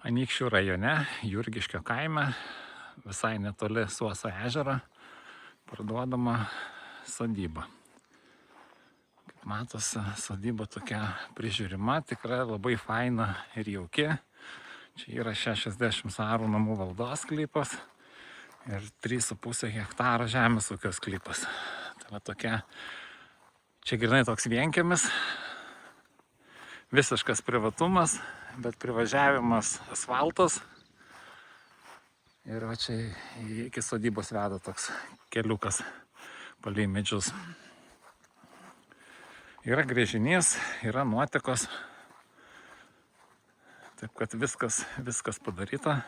Anykščių rajone, Jurgiškio kaime, visai netoli Suoso ežero, parduodama sodyba. Kaip matosi, sodyba tokia prižiūrima, tikrai labai faina ir jauki. Čia yra 60 arų namų valdos sklypas ir 3,5 hektaro žemės ūkio sklypas. Tai va tokia, čia grynai toks vienkiemis, visiškas privatumas, bet privažiavimas asfaltas. Ir va čia iki sodybos veda toks keliukas palei medžius. Yra gręžinys, yra nuotekos. Taip kad viskas padaryta.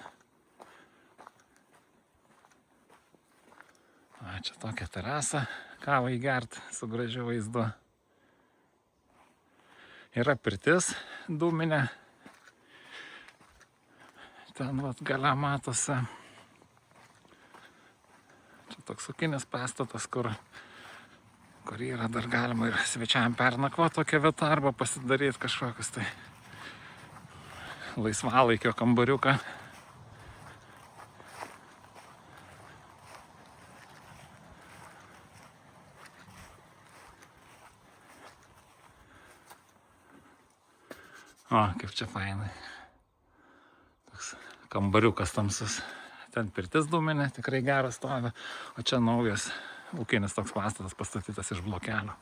A, čia tokia terasa, kavą įgert su gražiu vaizdu. Yra pirtis dūminė. Ten vat gale matosi. Čia toks ūkinis pastatas, kur yra dar galima ir svečiam pernakvoti tokią vietą arba pasidaryti kažkokius tai laisvalaikio kambariuką. O, kaip čia fainai. Toks kambariukas tamsus. Ten pirtis dūminė, tikrai geras stovi. O čia naujas ūkinis toks pastatas pastatytas iš blokelio.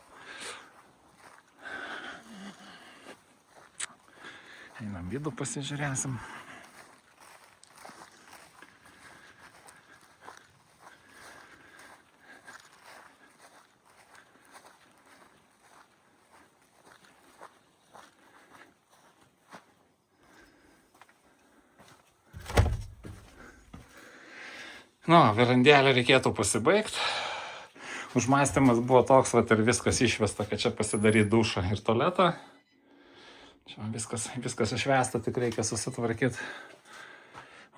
Einam vidų pasižiūrėsim. Nu, verandėlę reikėtų pasibaigti. Užmąstymas buvo toks, vat ir viskas išvesta, kad čia pasidaryti dušą ir tualetą. Čia viskas išvesta, tik reikia susitvarkyti.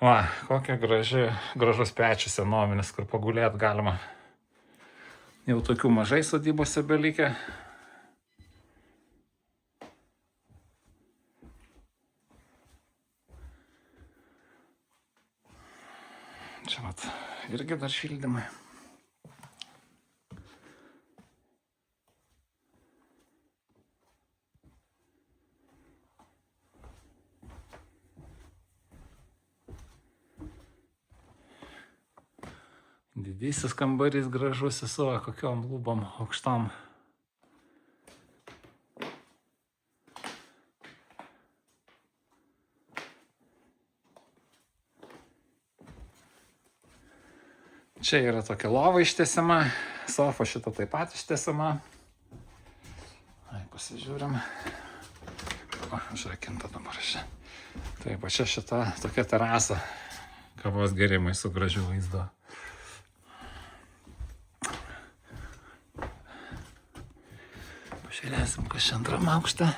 Va, kokia gražus pečius senovinis, kur pagulėti galima. Jau tokių mažai sodybose belikę. Čia vat irgi dar šildymai. Didysis kambarys gražus su kokiom lubom aukštom. Čia yra tokia lova ištiesiama, sofa šita taip pat ištiesiama. Ai, pasižiūrim. O, užrakinta dabar čia. Taip, čia šita tokia terasa, kavos gerimai su gražiu vaizdu. Pažiūrėsim, kas čia antram aukšte.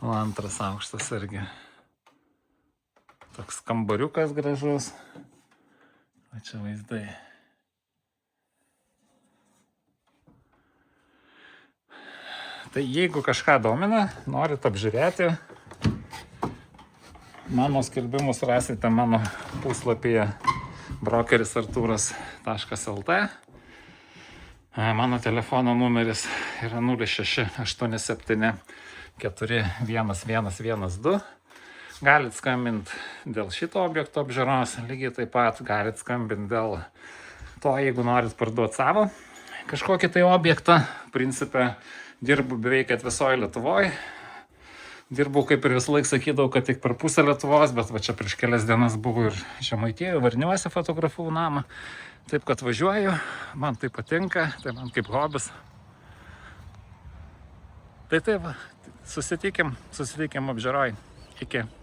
O antras aukštas irgi. Toks kambariukas gražus. O čia vaizdai. Tai jeigu kažką domina, norit apžiūrėti, mano skelbimus rasite mano puslapyje brokerisarturas.lt. Mano telefono numeris yra 0687 41112. Galit skambinti dėl šito objekto apžiūros, lygiai taip pat galit skambinti dėl to, jeigu norit parduoti savo kažkokį tai objektą. Principe dirbu beveik visoje Lietuvoje. Dirbau, kaip ir visą laiką sakydavau, kad tik per pusę Lietuvos, bet va čia prieš kelias dienas buvo ir Žemaitijoje, Varniuose fotografavau namą. Taip, kad važiuoju, man tai patinka, tai man kaip hobis. Tai taip, susitikim apžiūroj. Iki.